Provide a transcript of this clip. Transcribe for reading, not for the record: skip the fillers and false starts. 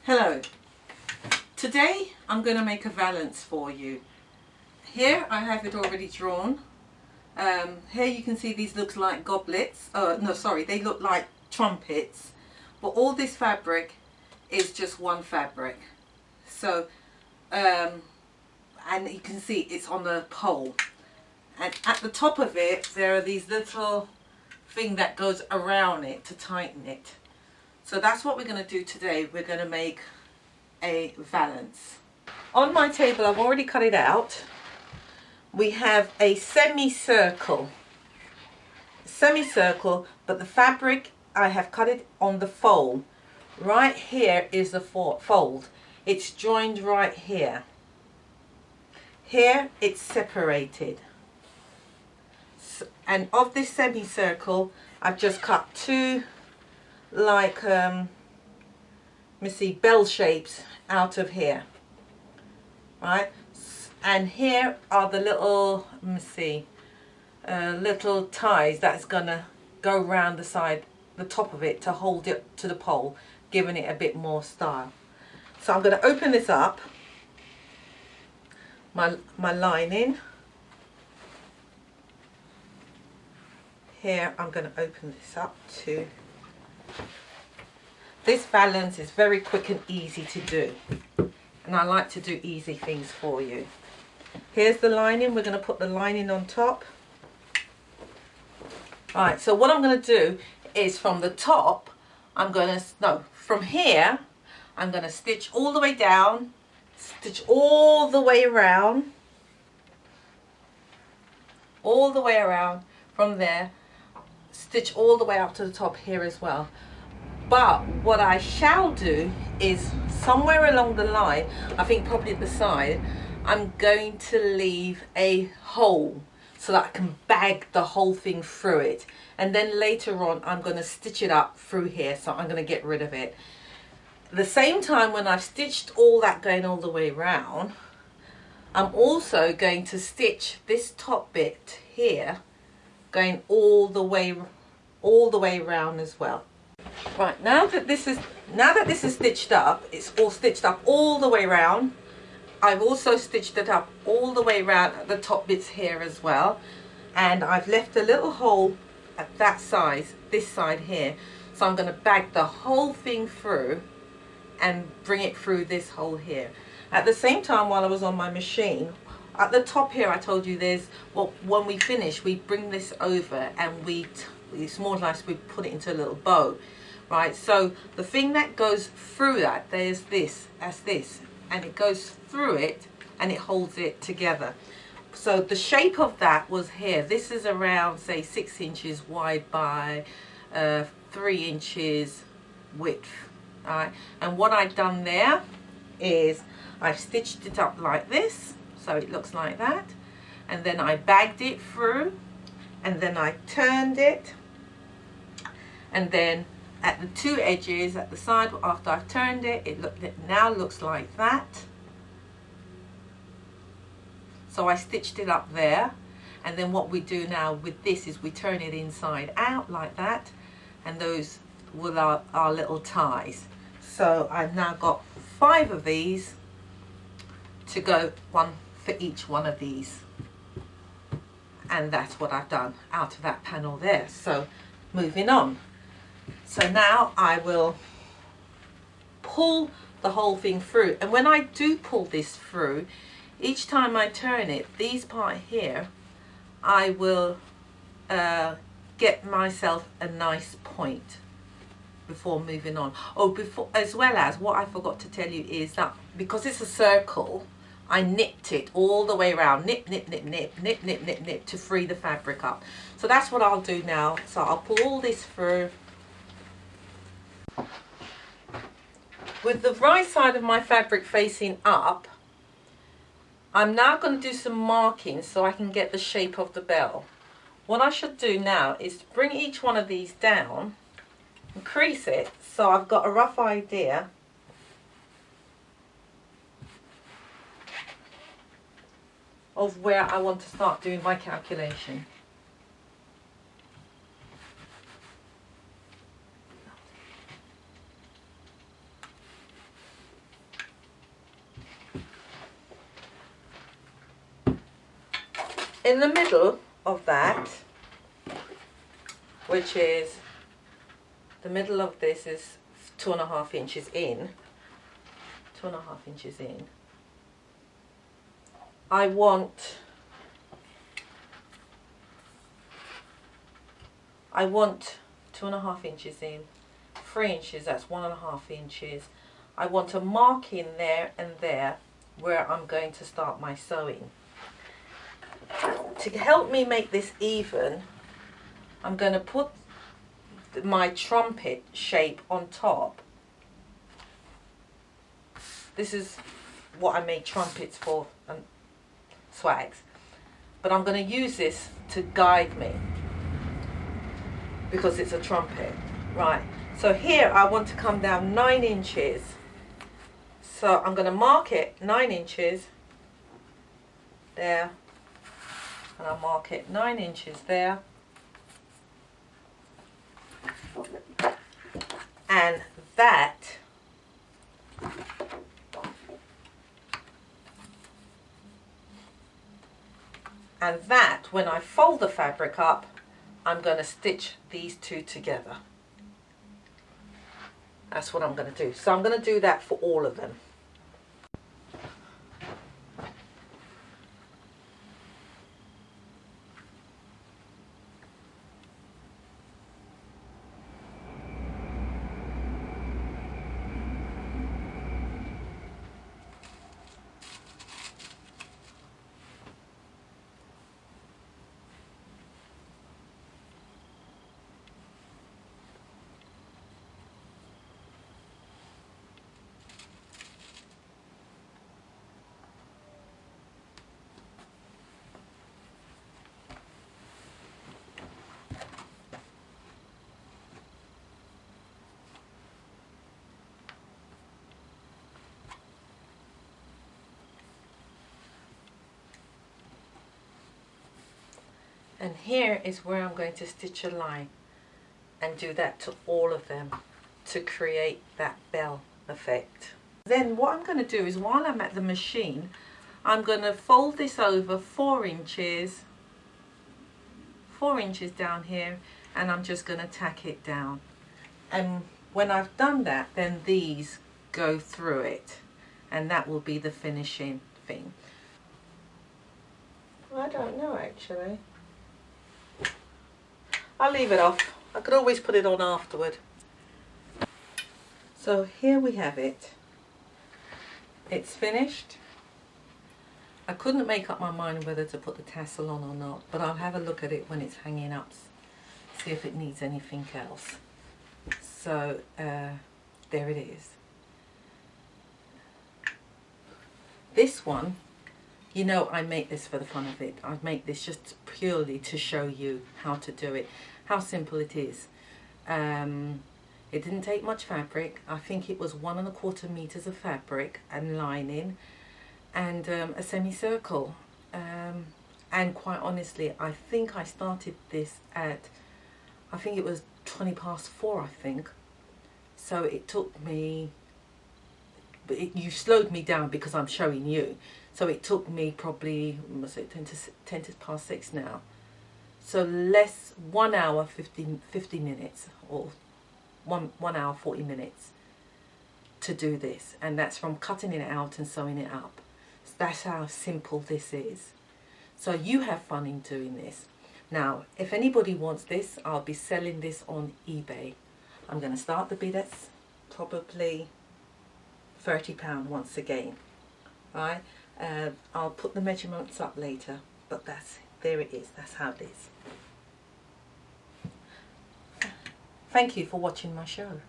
Hello, today I'm going to make a valance for you. Here I have it already drawn. Here you can see these look like goblets, no sorry, they look like trumpets, but all this fabric is just one fabric. So and you can see it's on the pole, and at the top of it there are these little thing that goes around it to tighten it. So that's what we're going to do today. We're going to make a valance. On my table, I've already cut it out. We have a semicircle, but the fabric, I have cut it on the fold. Right here is the fold. It's joined right here. Here it's separated. And of this semicircle, I've just cut two like let me see, bell shapes out of here, right? And here are the little, let me see, little ties that's gonna go around the side, the top of it, to hold it to the pole, giving it a bit more style. So I'm going to open this up, my lining. Here I'm going to open this up too. This valance is very quick and easy to do, and I like to do easy things for you. Here's the lining. We're going to put the lining on top. Right, so what I'm going to do is from the top, from here, I'm going to stitch all the way down, stitch all the way around, from there, stitch all the way up to the top here as well. But what I shall do is somewhere along the line, I think probably at the side, I'm going to leave a hole so that I can bag the whole thing through it. And then later on, I'm going to stitch it up through here, so I'm going to get rid of it. At the same time, when I've stitched all that going all the way around, I'm also going to stitch this top bit here going all the way around as well. Right, now that this is stitched up, it's all stitched up all the way around. I've also stitched it up all the way around at the top bits here as well, and I've left a little hole at that size, this side here. So I'm going to bag the whole thing through and bring it through this hole here. At the same time, while I was on my machine, at the top here I told you there's, well, when we finish we bring this over and it's more nice, we put it into a little bow, right? So the thing that goes through that, there's this, that's this, and it goes through it and it holds it together. So the shape of that was here. This is around, say, 6 inches wide by 3 inches width, all right? And what I've done there is I've stitched it up like this, so it looks like that, and then I bagged it through, and then I turned it, and then at the two edges at the side, after I've turned it, it now looks like that. So I stitched it up there, and then what we do now with this is we turn it inside out like that, and those will our little ties. So I've now got 5 of these to go, one for each one of these. And that's what I've done out of that panel there. So moving on. So now I will pull the whole thing through. And when I do pull this through, each time I turn it, these part here, I will get myself a nice point before moving on. Oh, before, as well as what I forgot to tell you is that because it's a circle, I nipped it all the way around, nip, nip, nip, nip, nip, nip, nip, nip, to free the fabric up. So that's what I'll do now. So I'll pull all this through. With the right side of my fabric facing up, I'm now going to do some marking so I can get the shape of the bell. What I should do now is bring each one of these down and crease it so I've got a rough idea of where I want to start doing my calculation. in the middle of that, which is the middle of this is 2.5 inches in, 2.5 inches in, I want 2.5 inches in, 3 inches, that's 1.5 inches. I want a mark in there and there where I'm going to start my sewing. To help me make this even, I'm going to put my trumpet shape on top. This is what I make trumpets for and swags, but I'm going to use this to guide me because it's a trumpet. Right, so here I want to come down 9 inches, so I'm going to mark it 9 inches there, and I'll mark it 9 inches there, and that when I fold the fabric up, I'm going to stitch these two together. That's what I'm going to do. So I'm going to do that for all of them. And here is where I'm going to stitch a line and do that to all of them to create that bell effect. Then what I'm going to do is, while I'm at the machine, I'm going to fold this over 4 inches down here, and I'm just going to tack it down. And when I've done that, then these go through it, and that will be the finishing thing. I don't know actually. I'll leave it off. I could always put it on afterward. So here we have it. It's finished. I couldn't make up my mind whether to put the tassel on or not, but I'll have a look at it when it's hanging up, see if it needs anything else. So there it is. This one, you know, I make this for the fun of it. I make this just purely to show you how to do it, how simple it is. It didn't take much fabric. I think it was 1.25 meters of fabric and lining, and a semicircle. And quite honestly, I think I started this at, I think it was 20 past 4, I think. So it took me, you slowed me down because I'm showing you. So it took me probably, was it 10 past 6 now. So less, 1 hour 50 minutes, or 1 hour 40 minutes to do this. And that's from cutting it out and sewing it up. So that's how simple this is. So you have fun in doing this. Now, if anybody wants this, I'll be selling this on eBay. I'm going to start the bid at probably £30 once again. Right? I'll put the measurements up later, but there it is. That's how it is. Thank you for watching my show.